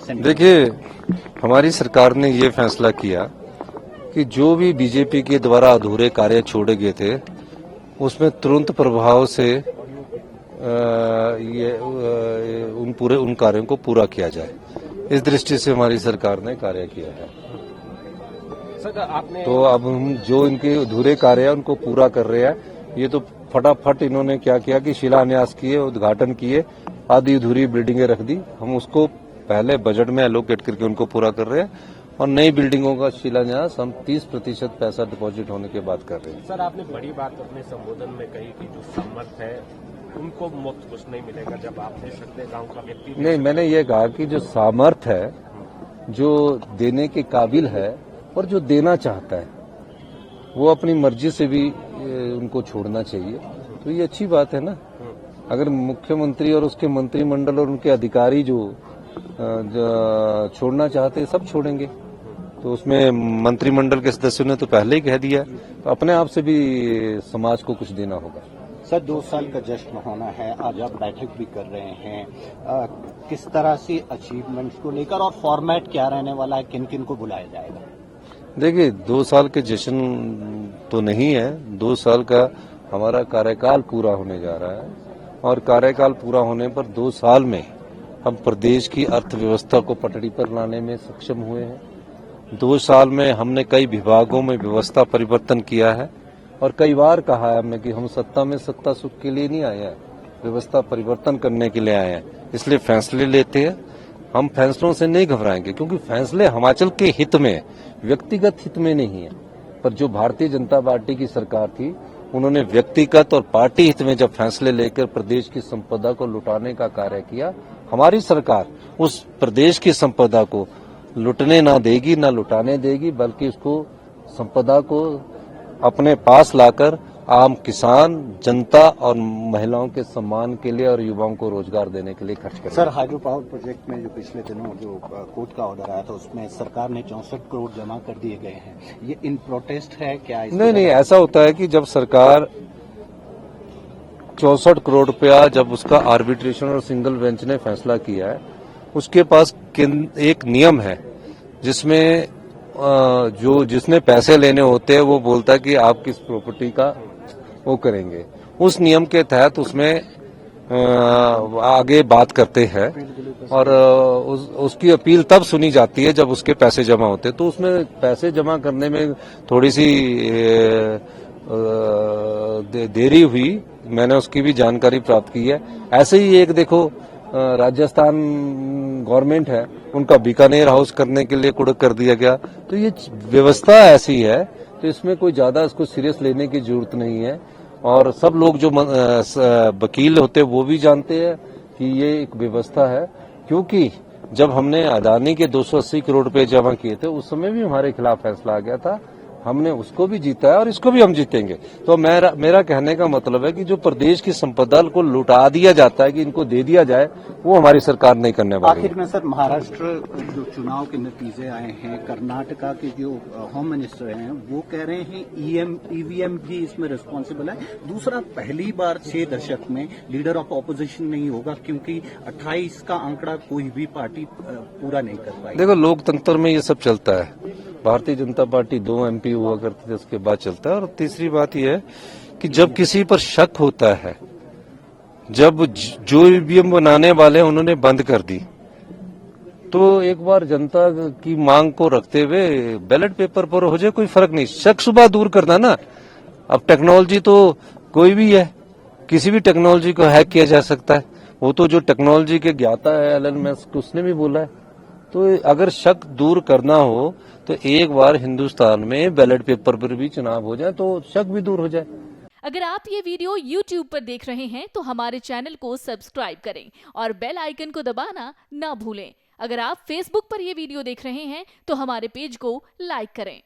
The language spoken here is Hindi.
देखिए, हमारी सरकार ने ये फैसला किया कि जो भी बीजेपी के द्वारा अधूरे कार्य छोड़े गए थे उसमें तुरंत प्रभाव से उन कार्यों को पूरा किया जाए। इस दृष्टि से हमारी सरकार ने कार्य किया है। तो अब हम जो इनके अधूरे कार्य है उनको पूरा कर रहे हैं। ये तो फटाफट इन्होंने क्या किया कि शिलान्यास किए, उद्घाटन किए, आधी अधूरी बिल्डिंगें रख दी। हम उसको पहले बजट में एलोकेट करके उनको पूरा कर रहे हैं और नई बिल्डिंगों का शिलान्यास हम 30% पैसा डिपॉजिट होने के बाद कर रहे हैं। सर, आपने बड़ी बात अपने संबोधन में कही कि जो समर्थ है उनको मुफ्त कुछ नहीं मिलेगा। जब आप दे सकते गांव का व्यक्ति नहीं, मैंने ये कहा कि जो सामर्थ है, जो देने के काबिल है और जो देना चाहता है वो अपनी मर्जी से भी उनको छोड़ना चाहिए। तो ये अच्छी बात है ना। अगर मुख्यमंत्री और उसके मंत्रिमंडल और उनके अधिकारी जो छोड़ना चाहते हैं सब छोड़ेंगे। तो उसमें मंत्रिमंडल के सदस्यों ने तो पहले ही कह दिया, तो अपने आप से भी समाज को कुछ देना होगा। सर, 2 साल का जश्न होना है, आज आप बैठक भी कर रहे हैं, किस तरह से अचीवमेंट्स को लेकर और फॉर्मेट क्या रहने वाला है, किन किन को बुलाया जाएगा? देखिए, 2 साल के जश्न तो नहीं है, 2 साल का हमारा कार्यकाल पूरा होने जा रहा है और कार्यकाल पूरा होने पर 2 साल में हम प्रदेश की अर्थव्यवस्था को पटड़ी पर लाने में सक्षम हुए हैं। 2 साल में हमने कई विभागों में व्यवस्था परिवर्तन किया है और कई बार कहा है हमने कि हम सत्ता में सत्ता सुख के लिए नहीं आए हैं, व्यवस्था परिवर्तन करने के लिए आए हैं। इसलिए फैसले लेते हैं। हम फैसलों से नहीं घबराएंगे क्योंकि फैसले हिमाचल के हित में, व्यक्तिगत हित में नहीं है। पर जो भारतीय जनता पार्टी की सरकार थी उन्होंने व्यक्तिगत और पार्टी हित में जब फैसले लेकर प्रदेश की संपदा को लुटाने का कार्य किया, हमारी सरकार उस प्रदेश की संपदा को लुटने ना देगी, ना लुटाने देगी, बल्कि उसको संपदा को अपने पास लाकर आम किसान, जनता और महिलाओं के सम्मान के लिए और युवाओं को रोजगार देने के लिए खर्च करेंगे। सर, हाइड्रो पावर प्रोजेक्ट में जो पिछले दिनों जो कोर्ट का ऑर्डर आया था उसमें सरकार ने 64 करोड़ जमा कर दिए गए हैं, ये इन प्रोटेस्ट है क्या? नहीं, ऐसा होता है कि जब सरकार 64 करोड़ रुपया जब उसका आर्बिट्रेशन और सिंगल बेंच ने फैसला किया है, उसके पास एक नियम है जिसमें जिसने पैसे लेने होते हैं वो बोलता है कि आप किस प्रॉपर्टी का वो करेंगे। उस नियम के तहत उसमें आगे बात करते हैं और उसकी अपील तब सुनी जाती है जब उसके पैसे जमा होते हैं। तो उसमें पैसे जमा करने में थोड़ी सी देरी हुई, मैंने उसकी भी जानकारी प्राप्त की है। ऐसे ही एक देखो राजस्थान गवर्नमेंट है, उनका बीकानेर हाउस करने के लिए कुड़क कर दिया गया। तो ये व्यवस्था ऐसी है, तो इसमें कोई ज्यादा इसको सीरियस लेने की जरूरत नहीं है। और सब लोग जो वकील होते हैं वो भी जानते हैं कि ये एक व्यवस्था है, क्योंकि जब हमने अदानी के 280 करोड़ रुपए जमा किए थे उस समय भी हमारे खिलाफ फैसला आ गया था। हमने उसको भी जीता है और इसको भी हम जीतेंगे। तो मेरा कहने का मतलब है कि जो प्रदेश की संपदा को लुटा दिया जाता है कि इनको दे दिया जाए, वो हमारी सरकार नहीं करने वाली। आखिर में सर, महाराष्ट्र जो चुनाव के नतीजे आए हैं, कर्नाटका के जो होम मिनिस्टर हैं वो कह रहे हैं ईवीएम भी इसमें रिस्पॉन्सिबल है। दूसरा, पहली बार 6 दशक में लीडर ऑफ ऑपोजिशन नहीं होगा क्योंकि 28 का आंकड़ा कोई भी पार्टी पूरा नहीं कर पाई। देखो, लोकतंत्र में ये सब चलता है। भारतीय जनता पार्टी 2 MP हुआ करती थी, उसके बाद चलता है। और तीसरी बात यह है कि जब किसी पर शक होता है, जब जो ईवीएम बनाने वाले उन्होंने बंद कर दी, तो एक बार जनता की मांग को रखते हुए बैलेट पेपर पर हो जाए, कोई फर्क नहीं। शक सुबह दूर करना ना। अब टेक्नोलॉजी तो कोई भी है, किसी भी टेक्नोलॉजी को हैक किया जा सकता है। वो तो जो टेक्नोलॉजी के ज्ञाता है एलन मस्क, उसने भी बोला है। तो अगर शक दूर करना हो तो एक बार हिंदुस्तान में बैलेट पेपर पर भी चुनाव हो जाए तो शक भी दूर हो जाए। अगर आप ये वीडियो YouTube पर देख रहे हैं तो हमारे चैनल को सब्सक्राइब करें और बेल आइकन को दबाना ना भूलें। अगर आप Facebook पर ये वीडियो देख रहे हैं तो हमारे पेज को लाइक करें।